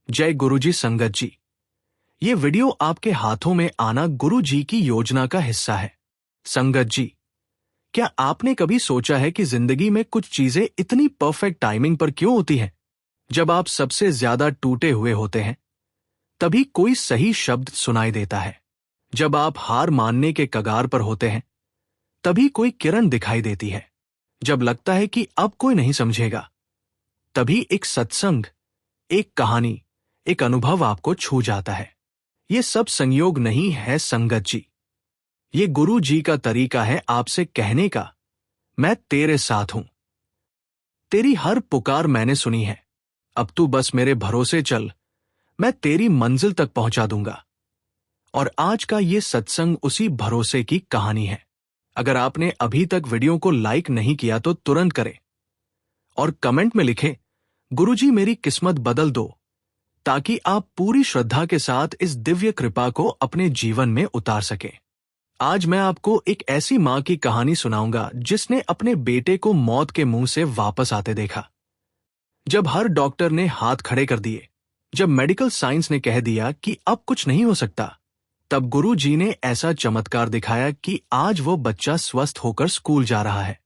जय गुरुजी संगत जी। ये वीडियो आपके हाथों में आना गुरु जी की योजना का हिस्सा है। संगत जी, क्या आपने कभी सोचा है कि जिंदगी में कुछ चीजें इतनी परफेक्ट टाइमिंग पर क्यों होती हैं? जब आप सबसे ज्यादा टूटे हुए होते हैं तभी कोई सही शब्द सुनाई देता है। जब आप हार मानने के कगार पर होते हैं तभी कोई किरण दिखाई देती है। जब लगता है कि अब कोई नहीं समझेगा तभी एक सत्संग, एक कहानी, एक अनुभव आपको छू जाता है। ये सब संयोग नहीं है संगत जी। ये गुरु जी का तरीका है आपसे कहने का, मैं तेरे साथ हूं। तेरी हर पुकार मैंने सुनी है। अब तू बस मेरे भरोसे चल, मैं तेरी मंजिल तक पहुंचा दूंगा। और आज का ये सत्संग उसी भरोसे की कहानी है। अगर आपने अभी तक वीडियो को लाइक नहीं किया तो तुरंत करें और कमेंट में लिखें, गुरुजी मेरी किस्मत बदल दो, ताकि आप पूरी श्रद्धा के साथ इस दिव्य कृपा को अपने जीवन में उतार सकें। आज मैं आपको एक ऐसी मां की कहानी सुनाऊंगा जिसने अपने बेटे को मौत के मुंह से वापस आते देखा। जब हर डॉक्टर ने हाथ खड़े कर दिए, जब मेडिकल साइंस ने कह दिया कि अब कुछ नहीं हो सकता, तब गुरु जी ने ऐसा चमत्कार दिखाया कि आज वो बच्चा स्वस्थ होकर स्कूल जा रहा है।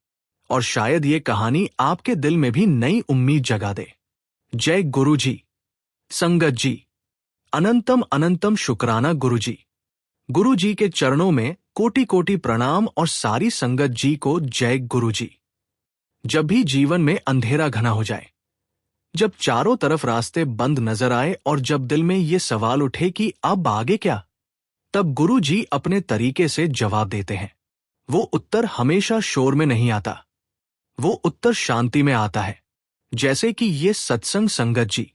और शायद ये कहानी आपके दिल में भी नई उम्मीद जगा दे। जय गुरु जी। संगत जी, अनंतम अनंतम शुक्राना गुरु जी। गुरु जी के चरणों में कोटि कोटि प्रणाम और सारी संगत जी को जय गुरु जी। जब भी जीवन में अंधेरा घना हो जाए, जब चारों तरफ रास्ते बंद नजर आए और जब दिल में ये सवाल उठे कि अब आगे क्या, तब गुरु जी अपने तरीके से जवाब देते हैं। वो उत्तर हमेशा शोर में नहीं आता, वो उत्तर शांति में आता है। जैसे कि ये सत्संग संगत जी।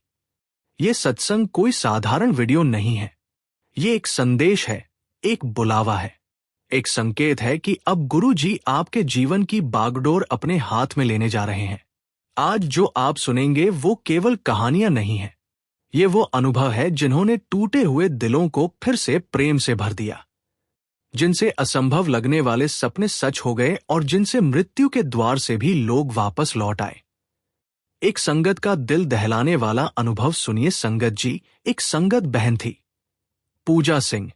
ये सत्संग कोई साधारण वीडियो नहीं है। ये एक संदेश है, एक बुलावा है, एक संकेत है कि अब गुरु जी आपके जीवन की बागडोर अपने हाथ में लेने जा रहे हैं। आज जो आप सुनेंगे वो केवल कहानियां नहीं है, ये वो अनुभव है जिन्होंने टूटे हुए दिलों को फिर से प्रेम से भर दिया, जिनसे असंभव लगने वाले सपने सच हो गए और जिनसे मृत्यु के द्वार से भी लोग वापस लौट आए। एक संगत का दिल दहलाने वाला अनुभव सुनिए संगत जी। एक संगत बहन थी, पूजा सिंह,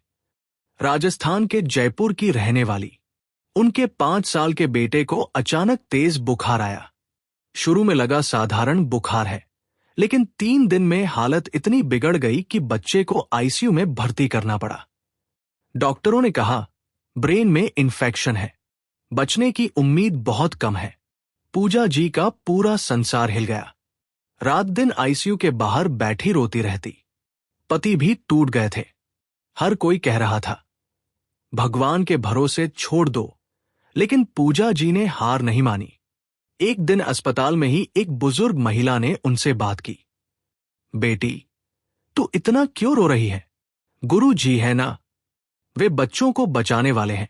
राजस्थान के जयपुर की रहने वाली। उनके 5 साल के बेटे को अचानक तेज बुखार आया। शुरू में लगा साधारण बुखार है, लेकिन 3 दिन में हालत इतनी बिगड़ गई कि बच्चे को आईसीयू में भर्ती करना पड़ा। डॉक्टरों ने कहा, ब्रेन में इन्फेक्शन है, बचने की उम्मीद बहुत कम है। पूजा जी का पूरा संसार हिल गया। रात दिन आईसीयू के बाहर बैठी रोती रहती। पति भी टूट गए थे। हर कोई कह रहा था, भगवान के भरोसे छोड़ दो, लेकिन पूजा जी ने हार नहीं मानी। एक दिन अस्पताल में ही एक बुजुर्ग महिला ने उनसे बात की। बेटी, तू इतना क्यों रो रही है? गुरु जी है ना, वे बच्चों को बचाने वाले हैं।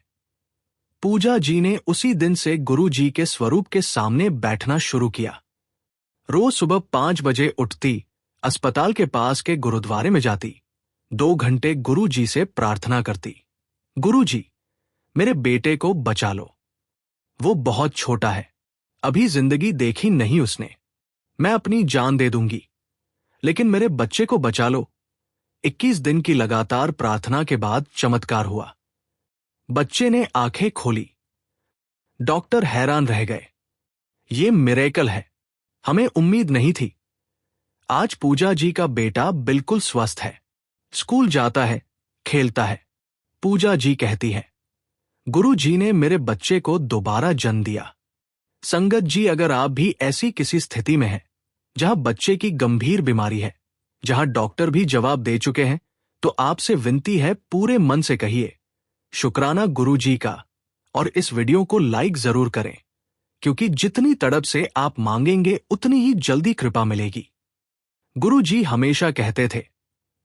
पूजा जी ने उसी दिन से गुरु जी के स्वरूप के सामने बैठना शुरू किया। रोज सुबह 5 बजे उठती, अस्पताल के पास के गुरुद्वारे में जाती, 2 घंटे गुरु जी से प्रार्थना करती। गुरु जी, मेरे बेटे को बचा लो। वो बहुत छोटा है, अभी जिंदगी देखी नहीं उसने। मैं अपनी जान दे दूंगी, लेकिन मेरे बच्चे को बचा लो। 21 दिन की लगातार प्रार्थना के बाद चमत्कार हुआ। बच्चे ने आंखें खोली। डॉक्टर हैरान रह गए। ये मिरेकल है, हमें उम्मीद नहीं थी। आज पूजा जी का बेटा बिल्कुल स्वस्थ है, स्कूल जाता है, खेलता है। पूजा जी कहती है, गुरु जी ने मेरे बच्चे को दोबारा जन्म दिया। संगत जी, अगर आप भी ऐसी किसी स्थिति में हैं जहां बच्चे की गंभीर बीमारी है, जहां डॉक्टर भी जवाब दे चुके हैं, तो आपसे विनती है, पूरे मन से कहिए, शुक्राना गुरु जी का, और इस वीडियो को लाइक जरूर करें, क्योंकि जितनी तड़प से आप मांगेंगे उतनी ही जल्दी कृपा मिलेगी। गुरु जी हमेशा कहते थे,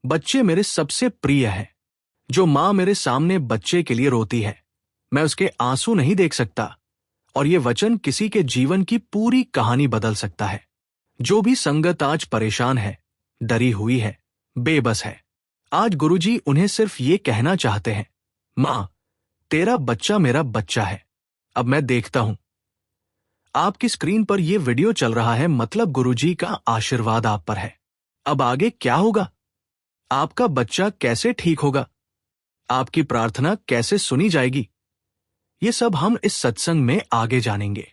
बच्चे मेरे सबसे प्रिय हैं। जो मां मेरे सामने बच्चे के लिए रोती है, मैं उसके आंसू नहीं देख सकता, और ये वचन किसी के जीवन की पूरी कहानी बदल सकता है। जो भी संगत आज परेशान है, डरी हुई है, बेबस है, आज गुरुजी उन्हें सिर्फ ये कहना चाहते हैं, मां, तेरा बच्चा मेरा बच्चा है, अब मैं देखता हूं। आपकी स्क्रीन पर यह वीडियो चल रहा है, मतलब गुरुजी का आशीर्वाद आप पर है। अब आगे क्या होगा? आपका बच्चा कैसे ठीक होगा? आपकी प्रार्थना कैसे सुनी जाएगी? ये सब हम इस सत्संग में आगे जानेंगे।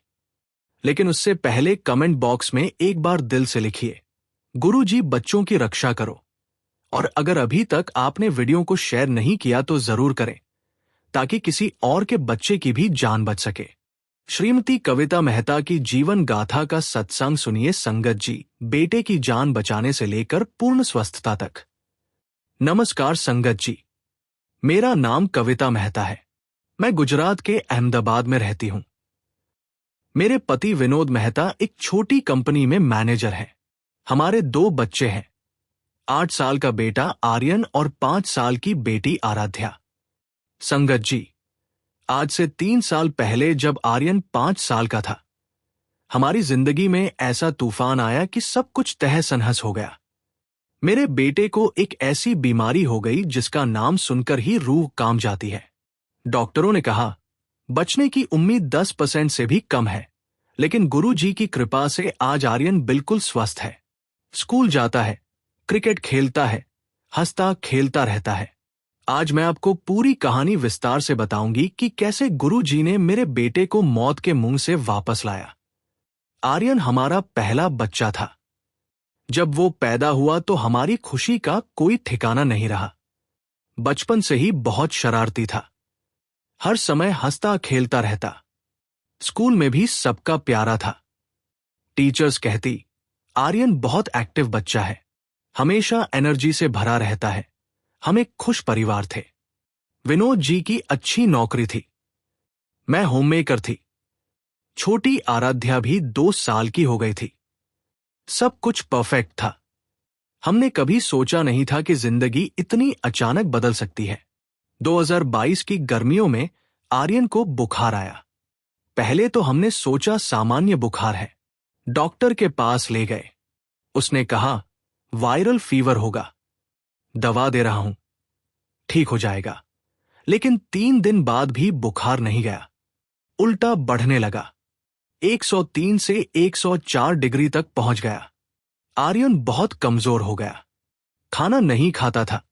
लेकिन उससे पहले कमेंट बॉक्स में एक बार दिल से लिखिए, गुरुजी बच्चों की रक्षा करो। और अगर अभी तक आपने वीडियो को शेयर नहीं किया तो जरूर करें, ताकि किसी और के बच्चे की भी जान बच सके। श्रीमती कविता मेहता की जीवन गाथा का सत्संग सुनिए संगत जी, बेटे की जान बचाने से लेकर पूर्ण स्वस्थता तक। नमस्कार संगत जी, मेरा नाम कविता मेहता है। मैं गुजरात के अहमदाबाद में रहती हूं। मेरे पति विनोद मेहता एक छोटी कंपनी में मैनेजर हैं। हमारे 2 बच्चे हैं, 8 साल का बेटा आर्यन और 5 साल की बेटी आराध्या। संगत जी, आज से 3 साल पहले जब आर्यन 5 साल का था, हमारी जिंदगी में ऐसा तूफान आया कि सब कुछ तहस नहस हो गया। मेरे बेटे को एक ऐसी बीमारी हो गई जिसका नाम सुनकर ही रूह कांप जाती है। डॉक्टरों ने कहा बचने की उम्मीद 10% से भी कम है, लेकिन गुरु जी की कृपा से आज आर्यन बिल्कुल स्वस्थ है। स्कूल जाता है, क्रिकेट खेलता है, हंसता खेलता रहता है। आज मैं आपको पूरी कहानी विस्तार से बताऊंगी कि कैसे गुरु जी ने मेरे बेटे को मौत के मुंह से वापस लाया। आर्यन हमारा पहला बच्चा था। जब वो पैदा हुआ तो हमारी खुशी का कोई ठिकाना नहीं रहा। बचपन से ही बहुत शरारती था, हर समय हंसता खेलता रहता। स्कूल में भी सबका प्यारा था। टीचर्स कहती आर्यन बहुत एक्टिव बच्चा है, हमेशा एनर्जी से भरा रहता है। हम एक खुश परिवार थे। विनोद जी की अच्छी नौकरी थी, मैं होममेकर थी। छोटी आराध्या भी 2 साल की हो गई थी। सब कुछ परफेक्ट था। हमने कभी सोचा नहीं था कि जिंदगी इतनी अचानक बदल सकती है। 2022 की गर्मियों में आर्यन को बुखार आया। पहले तो हमने सोचा सामान्य बुखार है। डॉक्टर के पास ले गए। उसने कहा वायरल फीवर होगा, दवा दे रहा हूं, ठीक हो जाएगा। लेकिन 3 दिन बाद भी बुखार नहीं गया, उल्टा बढ़ने लगा। 103 से 104 डिग्री तक पहुंच गया। आर्यन बहुत कमजोर हो गया, खाना नहीं खाता था,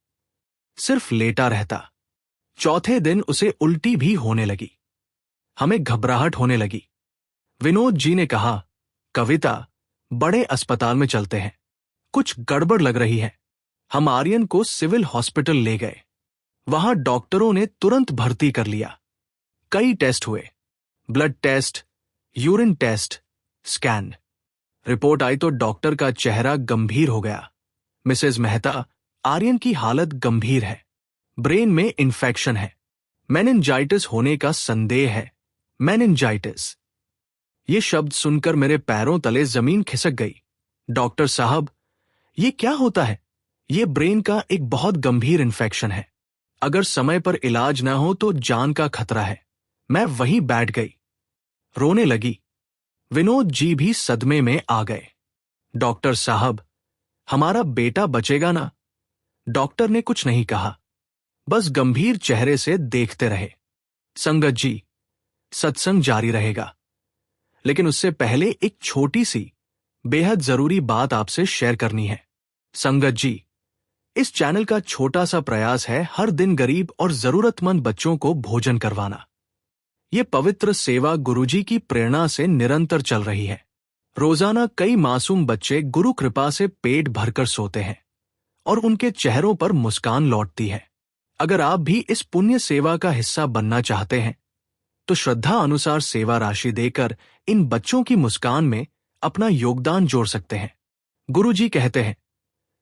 सिर्फ लेटा रहता। चौथे दिन उसे उल्टी भी होने लगी। हमें घबराहट होने लगी। विनोद जी ने कहा कविता, बड़े अस्पताल में चलते हैं, कुछ गड़बड़ लग रही है। हम आर्यन को सिविल हॉस्पिटल ले गए। वहां डॉक्टरों ने तुरंत भर्ती कर लिया। कई टेस्ट हुए, blood test, urine test, scan. Report आई तो डॉक्टर का चेहरा गंभीर हो गया। मिसेज मेहता, आर्यन की हालत गंभीर है, ब्रेन में इन्फेक्शन है, मेनिंजाइटिस होने का संदेह है। मेनिंजाइटिस, ये शब्द सुनकर मेरे पैरों तले जमीन खिसक गई। डॉक्टर साहब, ये क्या होता है? ये ब्रेन का एक बहुत गंभीर इन्फेक्शन है, अगर समय पर इलाज ना हो तो जान का खतरा है। मैं वहीं बैठ गई, रोने लगी। विनोद जी भी सदमे में आ गए। डॉक्टर साहब, हमारा बेटा बचेगा ना? डॉक्टर ने कुछ नहीं कहा, बस गंभीर चेहरे से देखते रहे। संगत जी, सत्संग जारी रहेगा, लेकिन उससे पहले एक छोटी सी बेहद जरूरी बात आपसे शेयर करनी है। संगत जी, इस चैनल का छोटा सा प्रयास है हर दिन गरीब और जरूरतमंद बच्चों को भोजन करवाना। ये पवित्र सेवा गुरुजी की प्रेरणा से निरंतर चल रही है। रोजाना कई मासूम बच्चे गुरु कृपा से पेट भरकर सोते हैं और उनके चेहरों पर मुस्कान लौटती है। अगर आप भी इस पुण्य सेवा का हिस्सा बनना चाहते हैं तो श्रद्धा अनुसार सेवा राशि देकर इन बच्चों की मुस्कान में अपना योगदान जोड़ सकते हैं। गुरुजी कहते हैं,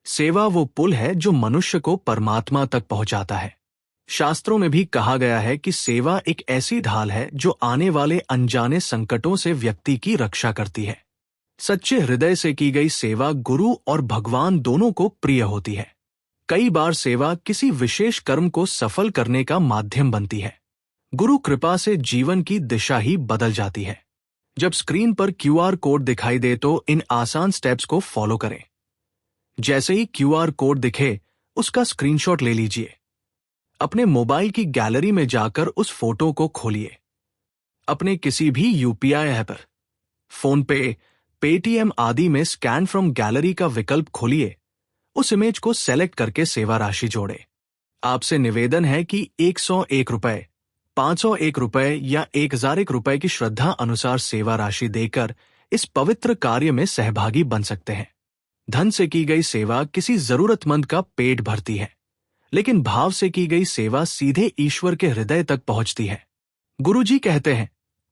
सेवा वो पुल है जो मनुष्य को परमात्मा तक पहुंचाता है। शास्त्रों में भी कहा गया है कि सेवा एक ऐसी ढाल है जो आने वाले अनजाने संकटों से व्यक्ति की रक्षा करती है। सच्चे हृदय से की गई सेवा गुरु और भगवान दोनों को प्रिय होती है। कई बार सेवा किसी विशेष कर्म को सफल करने का माध्यम बनती है। गुरु कृपा से जीवन की दिशा ही बदल जाती है। जब स्क्रीन पर QR कोड दिखाई दे तो इन आसान स्टेप्स को फॉलो करें। जैसे ही QR कोड दिखे, उसका स्क्रीनशॉट ले लीजिए। अपने मोबाइल की गैलरी में जाकर उस फोटो को खोलिए। अपने किसी भी UPI ऐप पर, फोन पे, पेटीएम आदि में स्कैन फ्रॉम गैलरी का विकल्प खोलिए उस इमेज को सेलेक्ट करके सेवा राशि जोड़े। आपसे निवेदन है कि 101 रुपए, 501 रुपए या 1001 रुपए की श्रद्धा अनुसार सेवा राशि देकर इस पवित्र कार्य में सहभागी बन सकते हैं। धन से की गई सेवा किसी जरूरतमंद का पेट भरती है, लेकिन भाव से की गई सेवा सीधे ईश्वर के हृदय तक पहुंचती है। गुरुजी कहते हैं,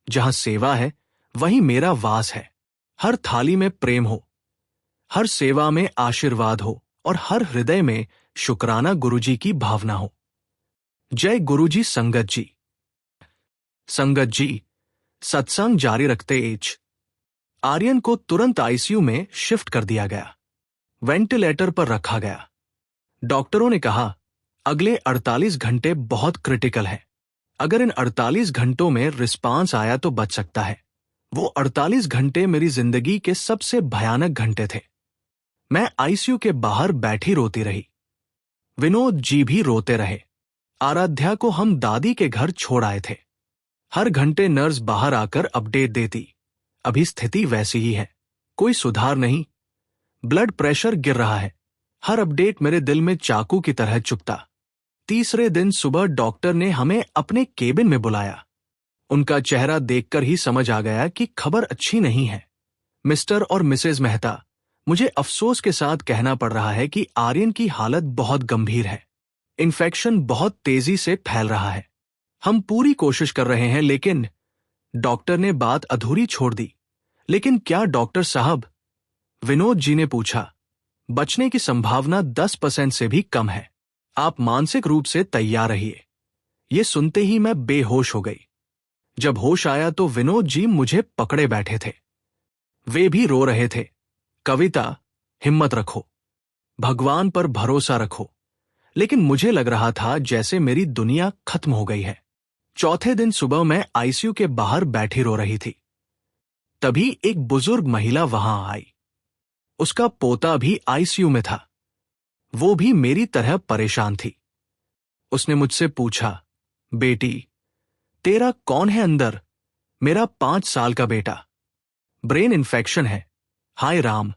जहां सेवा है वहीं मेरा वास है। हर थाली में प्रेम हो, हर सेवा में आशीर्वाद हो और हर हृदय में शुक्राना गुरुजी की भावना हो। जय गुरुजी। संगत जी। संगत जी, सत्संग जारी रखते एच आर्यन को तुरंत आईसीयू में शिफ्ट कर दिया गया। वेंटिलेटर पर रखा गया। डॉक्टरों ने कहा, अगले 48 घंटे बहुत क्रिटिकल हैं। अगर इन 48 घंटों में रिस्पांस आया तो बच सकता है। वो 48 घंटे मेरी जिंदगी के सबसे भयानक घंटे थे। मैं आईसीयू के बाहर बैठी रोती रही। विनोद जी भी रोते रहे। आराध्या को हम दादी के घर छोड़ आए थे। हर घंटे नर्स बाहर आकर अपडेट देती, अभी स्थिति वैसी ही है, कोई सुधार नहीं, ब्लड प्रेशर गिर रहा है। हर अपडेट मेरे दिल में चाकू की तरह चुभता। तीसरे दिन सुबह डॉक्टर ने हमें अपने केबिन में बुलाया। उनका चेहरा देखकर ही समझ आ गया कि खबर अच्छी नहीं है। मिस्टर और मिसेज मेहता, मुझे अफसोस के साथ कहना पड़ रहा है कि आर्यन की हालत बहुत गंभीर है। इन्फेक्शन बहुत तेजी से फैल रहा है। हम पूरी कोशिश कर रहे हैं, लेकिन डॉक्टर ने बात अधूरी छोड़ दी। लेकिन क्या डॉक्टर साहब? विनोद जी ने पूछा। बचने की संभावना 10% से भी कम है। आप मानसिक रूप से तैयार रहिए। ये सुनते ही मैं बेहोश हो गई। जब होश आया तो विनोद जी मुझे पकड़े बैठे थे। वे भी रो रहे थे। कविता, हिम्मत रखो, भगवान पर भरोसा रखो। लेकिन मुझे लग रहा था जैसे मेरी दुनिया खत्म हो गई है। चौथे दिन सुबह मैं आईसीयू के बाहर बैठी रो रही थी। तभी एक बुजुर्ग महिला वहां आई। उसका पोता भी आईसीयू में था। वो भी मेरी तरह परेशान थी। उसने मुझसे पूछा, बेटी, तेरा कौन है अंदर? मेरा 5 साल का बेटा। ब्रेन इन्फेक्शन है। हाय राम,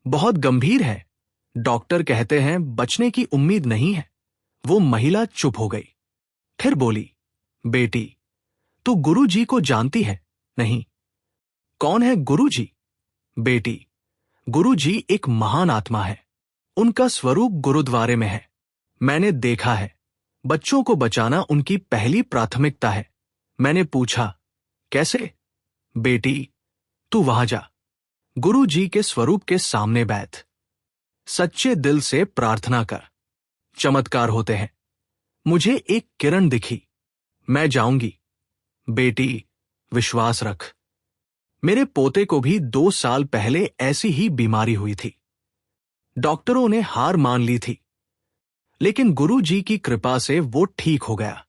बहुत गंभीर है। डॉक्टर कहते हैं बचने की उम्मीद नहीं है। वो महिला चुप हो गई। फिर बोली, बेटी, तू गुरु जी को जानती है? नहीं। कौन है गुरु जी? बेटी, गुरु जी एक महान आत्मा है। उनका स्वरूप गुरुद्वारे में है। मैंने देखा है। बच्चों को बचाना उनकी पहली प्राथमिकता है। मैंने पूछा, कैसे? बेटी, तू वहां जा, गुरु जी के स्वरूप के सामने बैठ, सच्चे दिल से प्रार्थना कर, चमत्कार होते हैं। मुझे एक किरण दिखी। मैं जाऊंगी। बेटी, विश्वास रख। मेरे पोते को भी 2 साल पहले ऐसी ही बीमारी हुई थी। डॉक्टरों ने हार मान ली थी, लेकिन गुरु जी की कृपा से वो ठीक हो गया।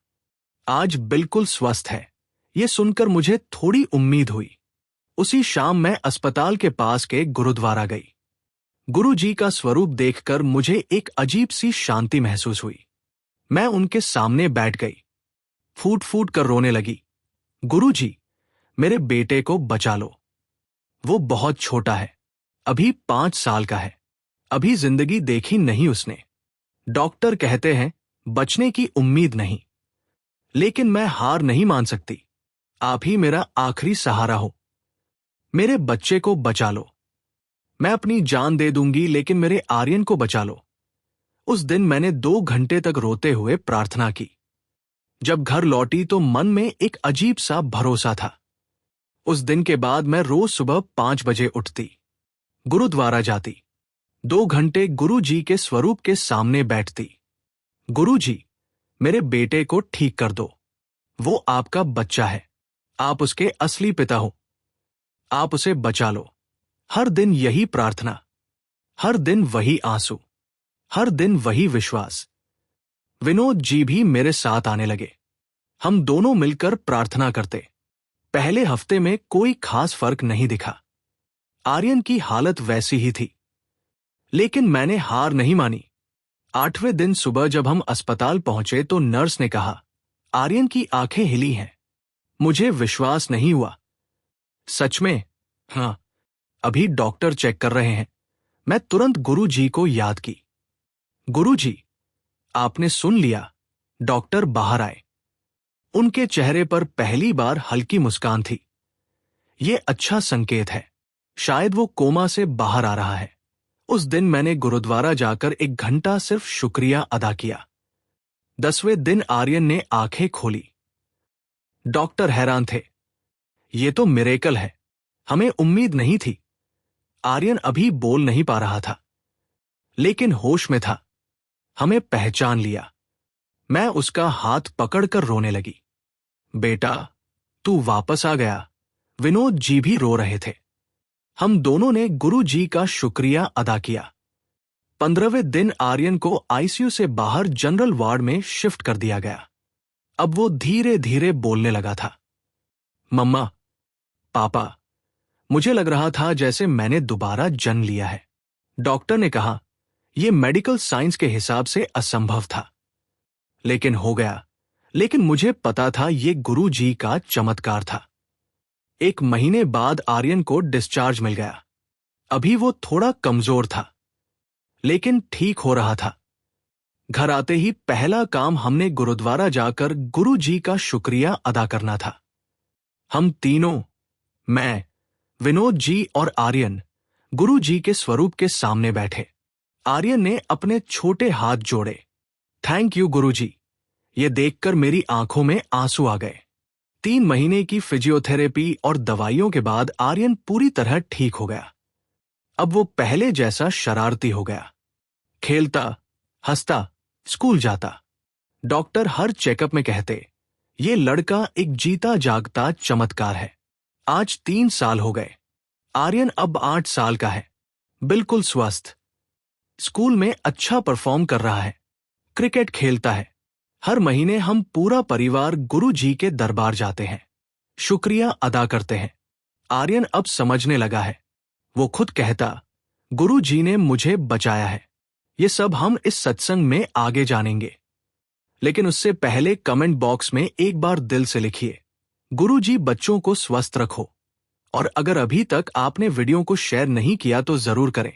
आज बिल्कुल स्वस्थ है। ये सुनकर मुझे थोड़ी उम्मीद हुई। उसी शाम मैं अस्पताल के पास के गुरुद्वारा गई। गुरु जी का स्वरूप देखकर मुझे एक अजीब सी शांति महसूस हुई। मैं उनके सामने बैठ गई। फूट फूट कर रोने लगी। गुरु जी, मेरे बेटे को बचा लो। वो बहुत छोटा है, अभी 5 साल का है। अभी जिंदगी देखी नहीं उसने। डॉक्टर कहते हैं बचने की उम्मीद नहीं, लेकिन मैं हार नहीं मान सकती। आप ही मेरा आखिरी सहारा हो। मेरे बच्चे को बचा लो। मैं अपनी जान दे दूंगी, लेकिन मेरे आर्यन को बचा लो। उस दिन मैंने 2 घंटे तक रोते हुए प्रार्थना की। जब घर लौटी तो मन में एक अजीब सा भरोसा था। उस दिन के बाद मैं रोज सुबह 5 बजे उठती, गुरुद्वारा जाती, 2 घंटे गुरु जी के स्वरूप के सामने बैठती। गुरु जी, मेरे बेटे को ठीक कर दो। वो आपका बच्चा है। आप उसके असली पिता हो। आप उसे बचा लो। हर दिन यही प्रार्थना, हर दिन वही आंसू, हर दिन वही विश्वास। विनोद जी भी मेरे साथ आने लगे। हम दोनों मिलकर प्रार्थना करते। पहले हफ्ते में कोई खास फर्क नहीं दिखा। आर्यन की हालत वैसी ही थी, लेकिन मैंने हार नहीं मानी। 8वें दिन सुबह जब हम अस्पताल पहुंचे तो नर्स ने कहा, आर्यन की आंखें हिली हैं। मुझे विश्वास नहीं हुआ। सच में? हाँ, अभी डॉक्टर चेक कर रहे हैं। मैं तुरंत गुरु जी को याद की। गुरु जी, आपने सुन लिया। डॉक्टर बाहर आए। उनके चेहरे पर पहली बार हल्की मुस्कान थी। ये अच्छा संकेत है, शायद वो कोमा से बाहर आ रहा है। उस दिन मैंने गुरुद्वारा जाकर 1 घंटा सिर्फ शुक्रिया अदा किया। 10वें दिन आर्यन ने आंखें खोली। डॉक्टर हैरान थे। ये तो मिरेकल है, हमें उम्मीद नहीं थी। आर्यन अभी बोल नहीं पा रहा था, लेकिन होश में था। हमें पहचान लिया। मैं उसका हाथ पकड़कर रोने लगी। बेटा, तू वापस आ गया। विनोद जी भी रो रहे थे। हम दोनों ने गुरु जी का शुक्रिया अदा किया। 15वें दिन आर्यन को आईसीयू से बाहर जनरल वार्ड में शिफ्ट कर दिया गया। अब वो धीरे धीरे बोलने लगा था। मम्मा, पापा, मुझे लग रहा था जैसे मैंने दोबारा जन्म लिया है। डॉक्टर ने कहा यह मेडिकल साइंस के हिसाब से असंभव था, लेकिन हो गया। लेकिन मुझे पता था यह गुरु जी का चमत्कार था। 1 महीने बाद आर्यन को डिस्चार्ज मिल गया। अभी वो थोड़ा कमजोर था, लेकिन ठीक हो रहा था। घर आते ही पहला काम हमने गुरुद्वारा जाकर गुरु जी का शुक्रिया अदा करना था। हम तीनों, मैं, विनोद जी और आर्यन, गुरु जी के स्वरूप के सामने बैठे। आर्यन ने अपने छोटे हाथ जोड़े। थैंक यू गुरु जी। ये देखकर मेरी आंखों में आंसू आ गए। 3 महीने की फिजियोथेरेपी और दवाइयों के बाद आर्यन पूरी तरह ठीक हो गया। अब वो पहले जैसा शरारती हो गया। खेलता, हंसता, स्कूल जाता। डॉक्टर हर चेकअप में कहते, ये लड़का एक जीता जागता चमत्कार है। आज 3 साल हो गए। आर्यन अब 8 साल का है, बिल्कुल स्वस्थ। स्कूल में अच्छा परफॉर्म कर रहा है, क्रिकेट खेलता है। हर महीने हम पूरा परिवार गुरु जी के दरबार जाते हैं, शुक्रिया अदा करते हैं। आर्यन अब समझने लगा है। वो खुद कहता, गुरु जी ने मुझे बचाया है। ये सब हम इस सत्संग में आगे जानेंगे। लेकिन उससे पहले कमेंट बॉक्स में एक बार दिल से लिखिए, गुरु जी बच्चों को स्वस्थ रखो। और अगर अभी तक आपने वीडियो को शेयर नहीं किया तो जरूर करें,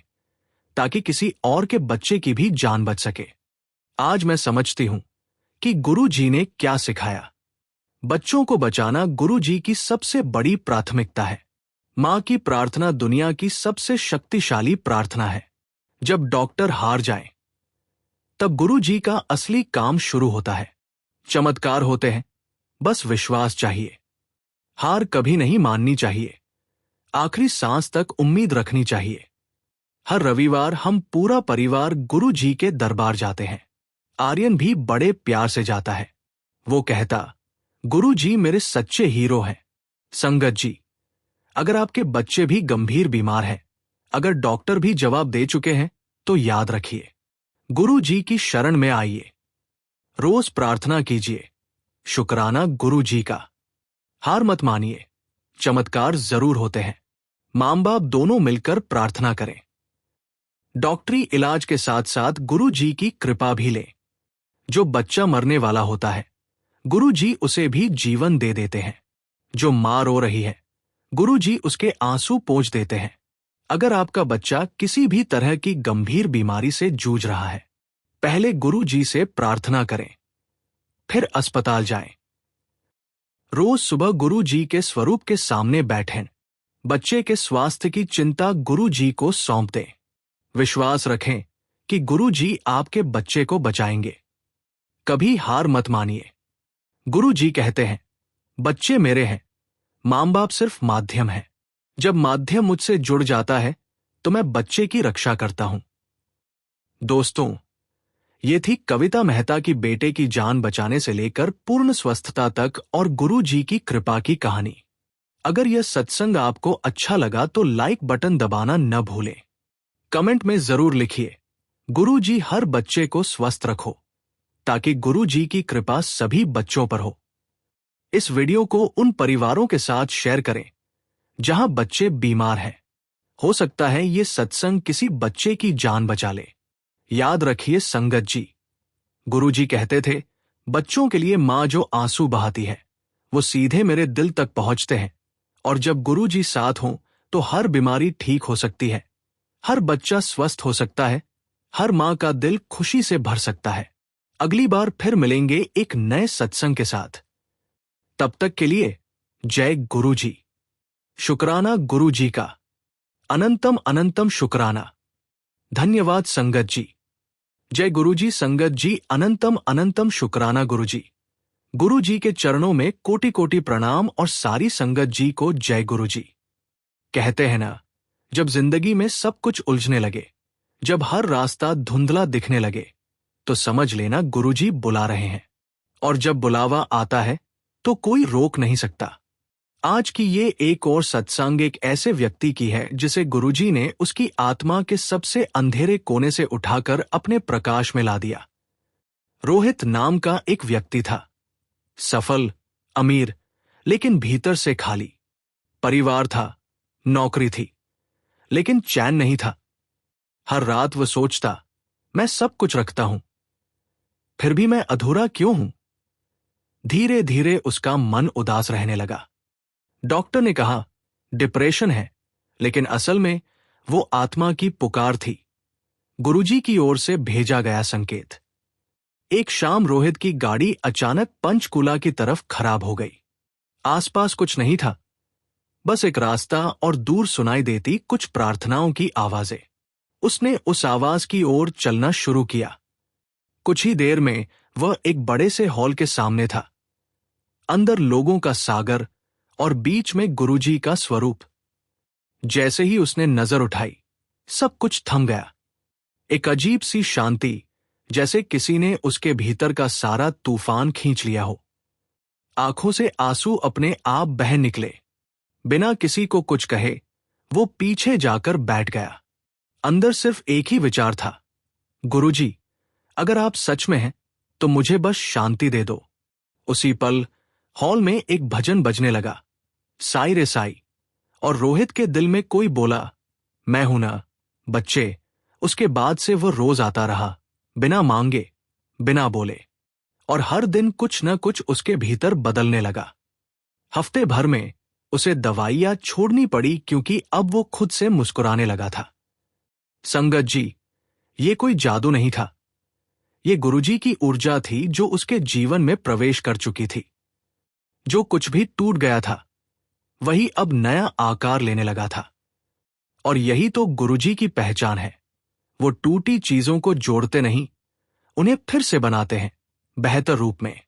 ताकि किसी और के बच्चे की भी जान बच सके। आज मैं समझती हूं कि गुरु जी ने क्या सिखाया। बच्चों को बचाना गुरु जी की सबसे बड़ी प्राथमिकता है। मां की प्रार्थना दुनिया की सबसे शक्तिशाली प्रार्थना है। जब डॉक्टर हार जाए, तब गुरु जी का असली काम शुरू होता है। चमत्कार होते हैं, बस विश्वास चाहिए। हार कभी नहीं माननी चाहिए। आखिरी सांस तक उम्मीद रखनी चाहिए। हर रविवार हम पूरा परिवार गुरु जी के दरबार जाते हैं। आर्यन भी बड़े प्यार से जाता है। वो कहता, गुरु जी मेरे सच्चे हीरो हैं। संगत जी, अगर आपके बच्चे भी गंभीर बीमार हैं, अगर डॉक्टर भी जवाब दे चुके हैं, तो याद रखिए, गुरु जी की शरण में आइए। रोज प्रार्थना कीजिए। शुक्राना गुरु जी का। हार मत मानिए, चमत्कार जरूर होते हैं। मां बाप दोनों मिलकर प्रार्थना करें। डॉक्टरी इलाज के साथ साथ गुरु जी की कृपा भी लें। जो बच्चा मरने वाला होता है, गुरु जी उसे भी जीवन दे देते हैं। जो मां रो रही है, गुरु जी उसके आंसू पोंछ देते हैं। अगर आपका बच्चा किसी भी तरह की गंभीर बीमारी से जूझ रहा है, पहले गुरु जी से प्रार्थना करें, फिर अस्पताल जाएं। रोज सुबह गुरु जी के स्वरूप के सामने बैठें। बच्चे के स्वास्थ्य की चिंता गुरु जी को सौंप दें। विश्वास रखें कि गुरु जी आपके बच्चे को बचाएंगे। कभी हार मत मानिए। गुरु जी कहते हैं, बच्चे मेरे हैं, मां बाप सिर्फ माध्यम है। जब माध्यम मुझसे जुड़ जाता है, तो मैं बच्चे की रक्षा करता हूं। दोस्तों, ये थी कविता मेहता की बेटे की जान बचाने से लेकर पूर्ण स्वस्थता तक और गुरु जी की कृपा की कहानी। अगर यह सत्संग आपको अच्छा लगा तो लाइक बटन दबाना न भूलें। कमेंट में जरूर लिखिए, गुरु जी हर बच्चे को स्वस्थ रखो, ताकि गुरु जी की कृपा सभी बच्चों पर हो। इस वीडियो को उन परिवारों के साथ शेयर करें जहां बच्चे बीमार हैं। हो सकता है ये सत्संग किसी बच्चे की जान बचा ले। याद रखिए संगत जी, गुरु जी कहते थे, बच्चों के लिए मां जो आंसू बहाती है, वो सीधे मेरे दिल तक पहुंचते हैं। और जब गुरु जी साथ हों, तो हर बीमारी ठीक हो सकती है। हर बच्चा स्वस्थ हो सकता है, हर मां का दिल खुशी से भर सकता है। अगली बार फिर मिलेंगे एक नए सत्संग के साथ। तब तक के लिए जय गुरु जी। शुक्राना गुरु जी का, अनंतम अनंतम शुक्राना। धन्यवाद संगत जी। जय गुरु जी। संगत जी, अनंतम अनंतम शुक्राना गुरु जी। गुरु जी के चरणों में कोटि कोटि प्रणाम और सारी संगत जी को जय गुरु जी। कहते हैं ना, जब जिंदगी में सब कुछ उलझने लगे, जब हर रास्ता धुंधला दिखने लगे, तो समझ लेना गुरु जी बुला रहे हैं। और जब बुलावा आता है तो कोई रोक नहीं सकता। आज की ये एक और सत्संग एक ऐसे व्यक्ति की है जिसे गुरुजी ने उसकी आत्मा के सबसे अंधेरे कोने से उठाकर अपने प्रकाश में ला दिया। रोहित नाम का एक व्यक्ति था, सफल, अमीर, लेकिन भीतर से खाली। परिवार था, नौकरी थी, लेकिन चैन नहीं था। हर रात वो सोचता, मैं सब कुछ रखता हूं, फिर भी मैं अधूरा क्यों हूं? धीरे धीरे उसका मन उदास रहने लगा। डॉक्टर ने कहा डिप्रेशन है, लेकिन असल में वो आत्मा की पुकार थी, गुरुजी की ओर से भेजा गया संकेत। एक शाम रोहित की गाड़ी अचानक पंचकुला की तरफ खराब हो गई। आसपास कुछ नहीं था, बस एक रास्ता और दूर सुनाई देती कुछ प्रार्थनाओं की आवाजें। उसने उस आवाज की ओर चलना शुरू किया। कुछ ही देर में वह एक बड़े से हॉल के सामने था। अंदर लोगों का सागर और बीच में गुरुजी का स्वरूप। जैसे ही उसने नजर उठाई, सब कुछ थम गया। एक अजीब सी शांति, जैसे किसी ने उसके भीतर का सारा तूफान खींच लिया हो। आंखों से आंसू अपने आप बह निकले। बिना किसी को कुछ कहे वो पीछे जाकर बैठ गया। अंदर सिर्फ एक ही विचार था, गुरुजी, अगर आप सच में हैं तो मुझे बस शांति दे दो। उसी पल हॉल में एक भजन बजने लगा, साई रे साई, और रोहित के दिल में कोई बोला, मैं हूं ना बच्चे। उसके बाद से वो रोज आता रहा, बिना मांगे, बिना बोले, और हर दिन कुछ न कुछ उसके भीतर बदलने लगा। हफ्ते भर में उसे दवाइयां छोड़नी पड़ी क्योंकि अब वो खुद से मुस्कुराने लगा था। संगत जी, ये कोई जादू नहीं था, ये गुरुजी की ऊर्जा थी जो उसके जीवन में प्रवेश कर चुकी थी। जो कुछ भी टूट गया था वही अब नया आकार लेने लगा था। और यही तो गुरुजी की पहचान है, वो टूटी चीजों को जोड़ते नहीं, उन्हें फिर से बनाते हैं, बेहतर रूप में।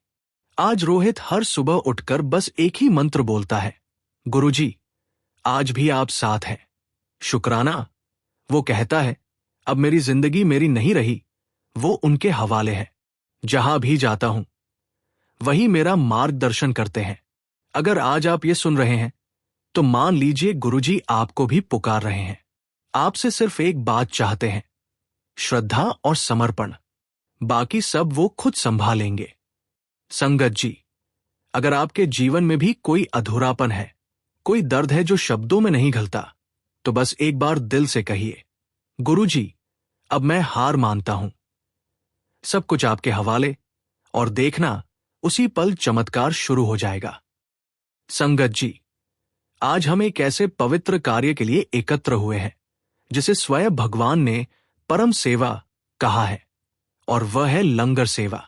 आज रोहित हर सुबह उठकर बस एक ही मंत्र बोलता है, गुरुजी, आज भी आप साथ हैं, शुक्राना। वो कहता है, अब मेरी जिंदगी मेरी नहीं रही, वो उनके हवाले है। जहां भी जाता हूं वही मेरा मार्गदर्शन करते हैं। अगर आज आप ये सुन रहे हैं तो मान लीजिए गुरुजी आपको भी पुकार रहे हैं। आपसे सिर्फ एक बात चाहते हैं, श्रद्धा और समर्पण। बाकी सब वो खुद संभालेंगे। संगत जी, अगर आपके जीवन में भी कोई अधूरापन है, कोई दर्द है जो शब्दों में नहीं घलता, तो बस एक बार दिल से कहिए, गुरुजी, अब मैं हार मानता हूं। सब कुछ आपके हवाले, और देखना उसी पल चमत्कार शुरू हो जाएगा। संगत जी, आज हम एक ऐसे पवित्र कार्य के लिए एकत्र हुए हैं जिसे स्वयं भगवान ने परम सेवा कहा है, और वह है लंगर सेवा।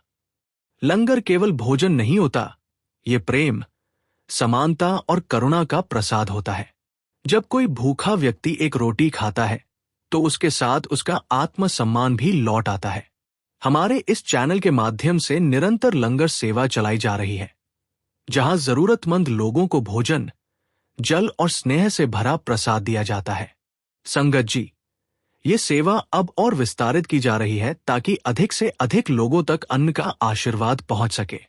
लंगर केवल भोजन नहीं होता, ये प्रेम, समानता और करुणा का प्रसाद होता है। जब कोई भूखा व्यक्ति एक रोटी खाता है तो उसके साथ उसका आत्मसम्मान भी लौट आता है। हमारे इस चैनल के माध्यम से निरंतर लंगर सेवा चलाई जा रही है, जहां जरूरतमंद लोगों को भोजन, जल और स्नेह से भरा प्रसाद दिया जाता है। संगत जी, ये सेवा अब और विस्तारित की जा रही है ताकि अधिक से अधिक लोगों तक अन्न का आशीर्वाद पहुंच सके।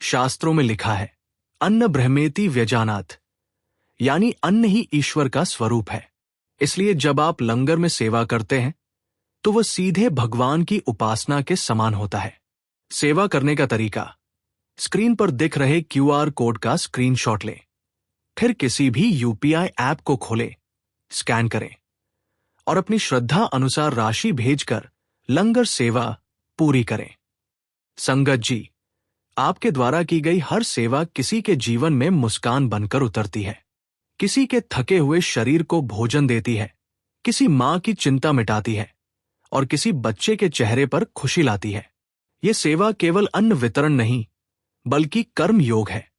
शास्त्रों में लिखा है, अन्न ब्रह्मेति व्यजानात्, यानी अन्न ही ईश्वर का स्वरूप है। इसलिए जब आप लंगर में सेवा करते हैं तो वह सीधे भगवान की उपासना के समान होता है। सेवा करने का तरीका, स्क्रीन पर दिख रहे क्यूआर कोड का स्क्रीनशॉट लें, फिर किसी भी यूपीआई ऐप को खोलें, स्कैन करें और अपनी श्रद्धा अनुसार राशि भेजकर लंगर सेवा पूरी करें। संगत जी, आपके द्वारा की गई हर सेवा किसी के जीवन में मुस्कान बनकर उतरती है, किसी के थके हुए शरीर को भोजन देती है, किसी मां की चिंता मिटाती है और किसी बच्चे के चेहरे पर खुशी लाती है। ये सेवा केवल अन्न वितरण नहीं, बल्कि कर्म योग है,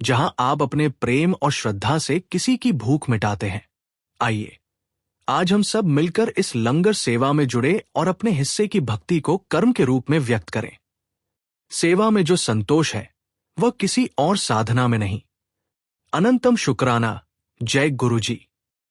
जहां आप अपने प्रेम और श्रद्धा से किसी की भूख मिटाते हैं। आइए आज हम सब मिलकर इस लंगर सेवा में जुड़े और अपने हिस्से की भक्ति को कर्म के रूप में व्यक्त करें। सेवा में जो संतोष है वह किसी और साधना में नहीं। अनंतम शुक्राना। जय गुरु जी।